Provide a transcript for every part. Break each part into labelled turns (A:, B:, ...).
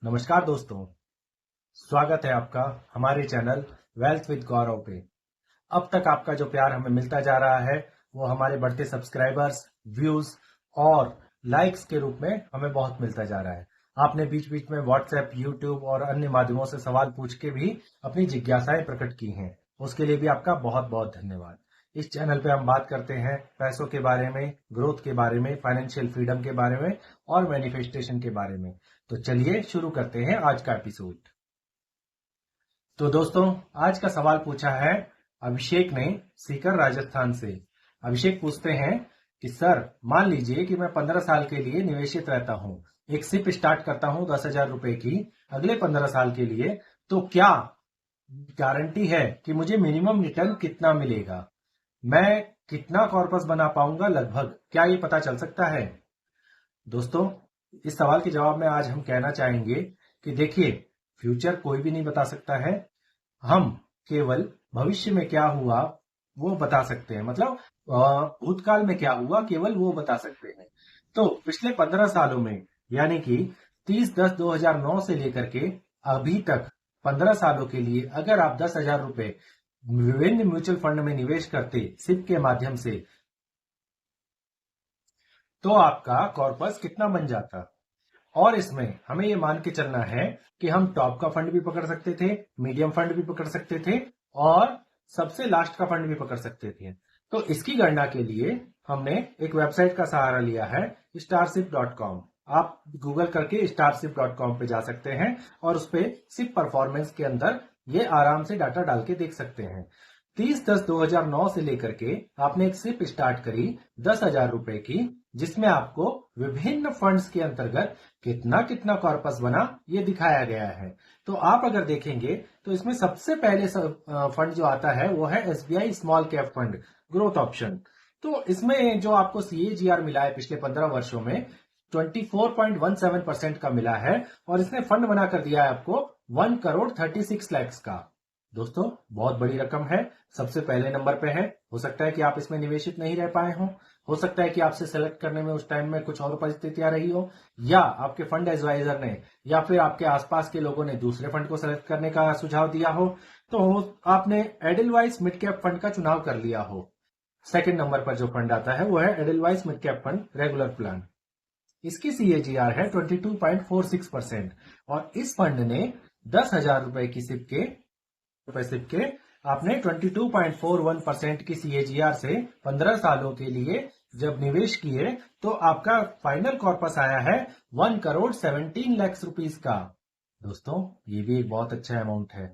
A: नमस्कार दोस्तों, स्वागत है आपका हमारे चैनल वेल्थ विद गौरव पे। अब तक आपका जो प्यार हमें मिलता जा रहा है वो हमारे बढ़ते सब्सक्राइबर्स, व्यूज और लाइक्स के रूप में हमें बहुत मिलता जा रहा है। आपने बीच बीच में व्हाट्सएप, यूट्यूब और अन्य माध्यमों से सवाल पूछ के भी अपनी जिज्ञासाएं प्रकट की हैं। उसके लिए भी आपका बहुत बहुत धन्यवाद। इस चैनल पे हम बात करते हैं पैसों के बारे में, ग्रोथ के बारे में, फाइनेंशियल फ्रीडम के बारे में और मैनिफेस्टेशन के बारे में। तो चलिए शुरू करते हैं आज का एपिसोड। तो दोस्तों, आज का सवाल पूछा है अभिषेक ने सीकर राजस्थान से। अभिषेक पूछते हैं कि सर, मान लीजिए कि मैं 15 साल के लिए निवेशित रहता हूं, एक सिप स्टार्ट करता हूं 10,000 रुपए की अगले 15 साल के लिए, तो क्या गारंटी है कि मुझे मिनिमम रिटर्न कितना मिलेगा? मैं कितना कॉर्पस बना पाऊंगा लगभग, क्या ये पता चल सकता है? दोस्तों, इस सवाल के जवाब में आज हम कहना चाहेंगे कि देखिए, फ्यूचर कोई भी नहीं बता सकता है। हम केवल भविष्य में क्या हुआ वो बता सकते हैं, मतलब भूतकाल में क्या हुआ केवल वो बता सकते हैं। तो पिछले 15 सालों में, यानी कि 30/10/2009 से लेकर के अभी तक 15 सालों के लिए अगर आप 10,000 रुपए विभिन्न म्यूचुअल फंड में निवेश करते सिप के माध्यम से, तो आपका कॉर्पस कितना बन जाता? और इसमें हमें ये मान के चलना है कि हम टॉप का फंड भी पकड़ सकते थे, मीडियम फंड भी पकड़ सकते थे और सबसे लास्ट का फंड भी पकड़ सकते थे। तो इसकी गणना के लिए हमने एक वेबसाइट का सहारा लिया है, starship.com। आप गूगल करके starship.com पे जा सकते हैं और उस पे सिप परफॉर्मेंस के अंदर ये आराम से डाटा डाल के देख सकते हैं। 30/10/2009 से लेकर के आपने एक सिप स्टार्ट करी 10,000 रुपए की, जिसमें आपको विभिन्न फंड्स के अंतर्गत कितना कितना कॉर्पस बना ये दिखाया गया है। तो आप अगर देखेंगे तो इसमें सबसे पहले फंड जो आता है वो है SBI small cap fund growth option. तो इसमें जो आपको सीएजीआर मिला है पिछले 15 वर्षों में 24.17% का मिला है और इसने फंड बना कर दिया है आपको 1,36,00,000 का। दोस्तों, बहुत बड़ी रकम है, सबसे पहले नंबर पे है। हो सकता है कि आप इसमें निवेशित नहीं रह पाए हो सकता है कि आपसे सेलेक्ट करने में उस टाइम में कुछ और परिस्थितियां रही हो, या आपके फंड एडवाइजर ने या फिर आपके आसपास के लोगों ने दूसरे फंड को सेलेक्ट करने का सुझाव दिया हो, तो आपने एडलवाइस मिड कैप फंड का चुनाव कर लिया हो। सेकंड नंबर पर जो फंड आता है वो है Edelweiss mid cap fund regular plan. इसकी सीएजीआर है 22.46% और इस फंड ने 10,000 रुपए की सिप के आपने 22.41% की सीएजीआर से 15 सालों के लिए जब निवेश किए तो आपका फाइनल कॉर्पस आया है 1,17,00,000 रुपीस का। दोस्तों, ये भी एक बहुत अच्छा अमाउंट है।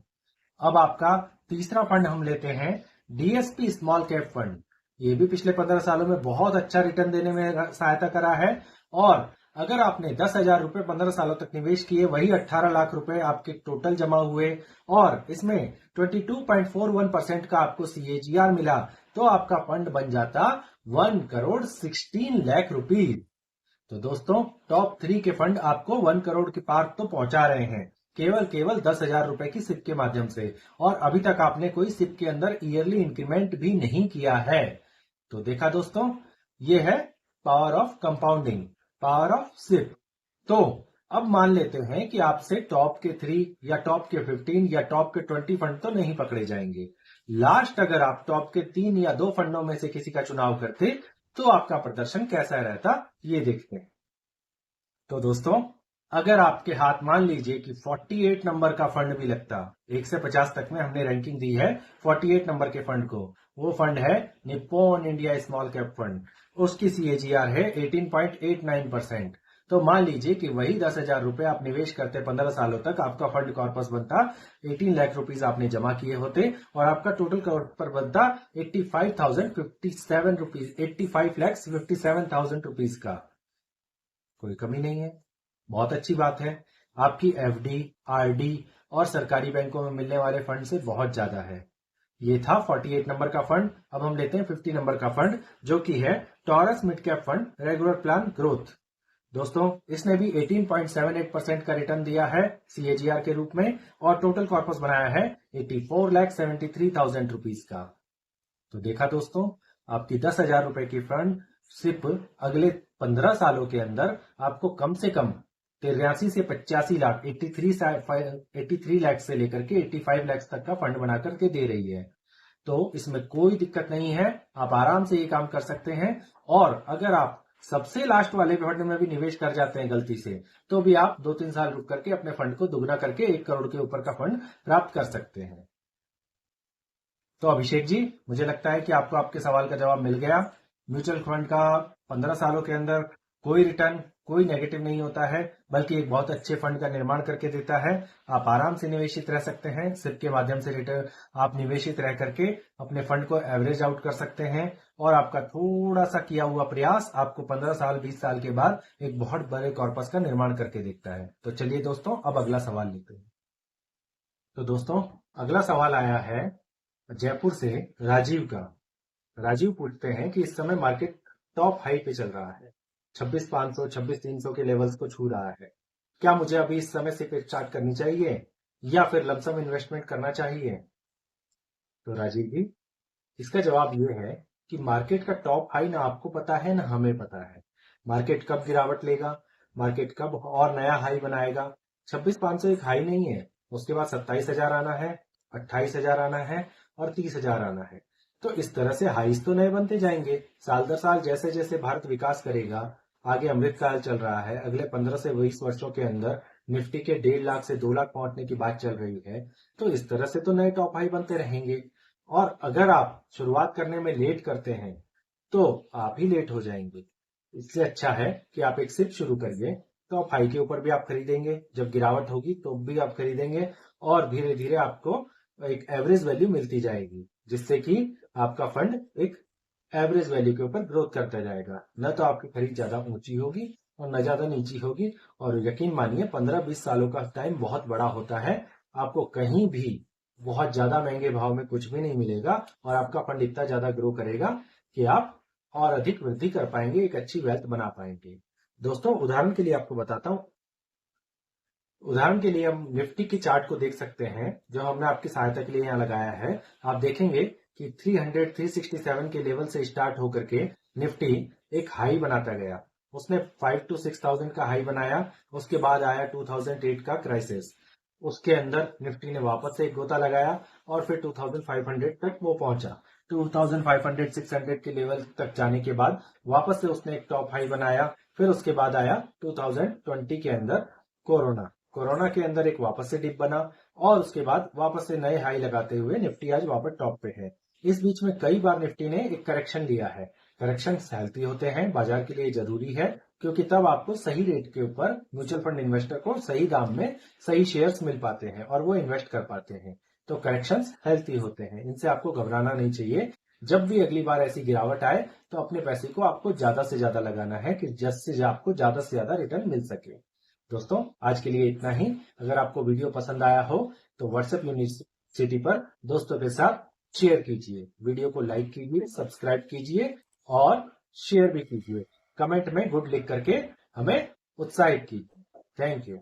A: अब आपका तीसरा फंड हम लेते हैं डीएसपी स्मॉल कैप फंड। ये भी पिछले 15 सालों में बहुत अच्छा रिटर्न देने में सहायता करा है और अगर आपने 10,000 रुपए 15 सालों तक निवेश किए, वही 18 लाख रुपए आपके टोटल जमा हुए और इसमें 22.41% का आपको सीएजीआर मिला, तो आपका फंड बन जाता 1,16,00,000 रुपीज। तो दोस्तों, टॉप 3 के फंड आपको 1 करोड़ के पार तो पहुंचा रहे हैं केवल 10,000 रुपए की सिप के माध्यम से, और अभी तक आपने कोई सिप के अंदर ईयरली इंक्रीमेंट भी नहीं किया है। तो देखा दोस्तों, ये है power of compounding, power of SIP. तो अब मान लेते हैं कि आपसे टॉप के 3 या टॉप के 15 या टॉप के 20 फंड तो नहीं पकड़े जाएंगे। लास्ट अगर आप टॉप के 3 या 2 फंडों में से किसी का चुनाव करते तो आपका प्रदर्शन कैसा रहता, ये देखते हैं। तो दोस्तों, अगर आपके हाथ मान लीजिए कि 48 नंबर का फंड भी लगता, 1 से 50 तक में हमने रैंकिंग दी है 48 नंबर के फंड को, वो फंड है Nippon India small cap fund. उसकी सीएजीआर है 18.89%। तो मान लीजिए कि वही 10,000 रुपए आप निवेश करते 15 सालों तक, आपका फंड कॉर्पस बनता 18 लाख रुपीज आपने जमा किए होते और आपका टोटल कॉर्पस बनता 85,057 रुपीज, 85,57,000 रुपीज का। कोई कमी नहीं है, बहुत अच्छी बात है। आपकी एफडी, आरडी और सरकारी बैंकों में मिलने वाले फंड से बहुत ज्यादा है। ये था 48 नंबर का फंड। अब हम लेते हैं 50 नंबर का फंड, जो कि है taurus mid cap fund regular plan growth. दोस्तों, इसने भी 18.78% का रिटर्न दिया है सीएजीआर के रूप में और टोटल कॉर्पस बनाया है 84,73,000 रुपीज का। तो देखा दोस्तों, आपकी 10,000 रुपए की फंड सिप अगले 15 सालों के अंदर आपको कम से कम 83 से 85 लाख 83 लाख से लेकर के 85 लाख तक का फंड बना करके दे रही है। तो इसमें कोई दिक्कत नहीं है, आप आराम से ये काम कर सकते हैं। और अगर आप सबसे लास्ट वाले फंड में भी निवेश कर जाते हैं गलती से, तो भी आप 2-3 साल रुक करके अपने फंड को दुगना करके 1 करोड़ के ऊपर का फंड प्राप्त कर सकते हैं। तो अभिषेक जी, मुझे लगता है कि आपको आपके सवाल का जवाब मिल गया। म्यूचुअल फंड का 15 सालों के अंदर कोई रिटर्न, कोई नेगेटिव नहीं होता है, बल्कि एक बहुत अच्छे फंड का निर्माण करके देता है। आप आराम से निवेशित रह सकते हैं। सिप के माध्यम से रिटर्न आप निवेशित रह करके अपने फंड को एवरेज आउट कर सकते हैं, और आपका थोड़ा सा किया हुआ प्रयास आपको 15 साल 20 साल के बाद एक बहुत बड़े कॉर्पस का निर्माण करके देखता है। तो चलिए दोस्तों, अब अगला सवाल लेते हैं। तो दोस्तों, अगला सवाल आया है जयपुर से राजीव का। राजीव पूछते हैं कि इस समय मार्केट टॉप हाई पे चल रहा है, 26,500 26,300 के लेवल्स को छू रहा है। क्या मुझे अभी इस समय से स्टार्ट करनी चाहिए या फिर लमसम इन्वेस्टमेंट करना चाहिए? तो राजीव जी, इसका जवाब ये है कि मार्केट का टॉप हाई ना आपको पता है ना हमें पता है। मार्केट कब गिरावट लेगा, मार्केट कब और नया हाई बनाएगा। 26,500 एक हाई नहीं है, उसके बाद 27,000 आना है, 28,000 आना है और 30,000 आना है। तो इस तरह से हाईस तो नए बनते जाएंगे। साल दर साल जैसे जैसे भारत विकास करेगा, आगे अमृतकाल चल रहा है, अगले 15 से 20 वर्षों के अंदर निफ्टी के 1.5 लाख से 2 लाख पहुंचने की बात चल रही है। तो इस तरह से तो नए टॉप हाई बनते रहेंगे। और अगर आप शुरुआत करने में लेट करते हैं तो आप ही लेट हो जाएंगे। इससे अच्छा है कि आप एक सिप शुरू करिए, टॉप हाई के ऊपर भी आप खरीदेंगे, जब गिरावट होगी तो भी आप खरीदेंगे, और धीरे धीरे आपको एक एवरेज वैल्यू मिलती जाएगी, जिससे कि आपका फंड एक एवरेज वैल्यू के ऊपर ग्रोथ करता जाएगा। न तो आपकी खरीद ज्यादा ऊंची होगी और न ज्यादा नीची होगी। और यकीन मानिए 15-20 सालों का टाइम बहुत बड़ा होता है। आपको कहीं भी बहुत ज्यादा महंगे भाव में कुछ भी नहीं मिलेगा, और आपका फंड इतना ज्यादा ग्रो करेगा कि आप और अधिक वृद्धि कर पाएंगे, एक अच्छी वेल्थ बना पाएंगे। दोस्तों, उदाहरण के लिए आपको बताता हूं। उदाहरण के लिए हम निफ्टी की चार्ट को देख सकते हैं, जो हमने आपकी सहायता के लिए यहाँ लगाया है। आप देखेंगे कि 367 के लेवल से स्टार्ट होकर के निफ्टी एक हाई बनाता गया। उसने 5 to 6,000 का हाई बनाया। उसके बाद आया 2008 का क्राइसिस। उसके अंदर निफ्टी ने वापस से एक गोता लगाया और फिर 2500 तक वो पहुंचा। 2500 600 के लेवल तक जाने के बाद वापस से उसने एक टॉप हाई बनाया। फिर उसके बाद आया 2020 के अंदर कोरोना के अंदर एक वापस से डिप बना, और उसके बाद वापस से नए हाई लगाते हुए निफ्टी आज वापस टॉप पे है। इस बीच में कई बार निफ्टी ने एक करेक्शन लिया है। करेक्शन हेल्थी होते हैं, बाजार के लिए जरूरी है, क्योंकि तब आपको सही रेट के ऊपर म्यूचुअल फंड इन्वेस्टर को सही दाम में सही शेयर्स मिल पाते हैं और वो इन्वेस्ट कर पाते हैं। तो करेक्शंस हेल्थी होते हैं, इनसे आपको घबराना नहीं चाहिए। जब भी अगली बार ऐसी गिरावट आए तो अपने पैसे को आपको ज्यादा से ज्यादा लगाना है, कि जिससे आपको ज्यादा से ज्यादा रिटर्न मिल सके। दोस्तों, आज के लिए इतना ही। अगर आपको वीडियो पसंद आया हो तो व्हाट्सएप यूनिवर्सिटी पर दोस्तों के साथ शेयर कीजिए, वीडियो को लाइक कीजिए, सब्सक्राइब कीजिए और शेयर भी कीजिए। कमेंट में गुड लिख करके हमें उत्साहित कीजिए। Thank you.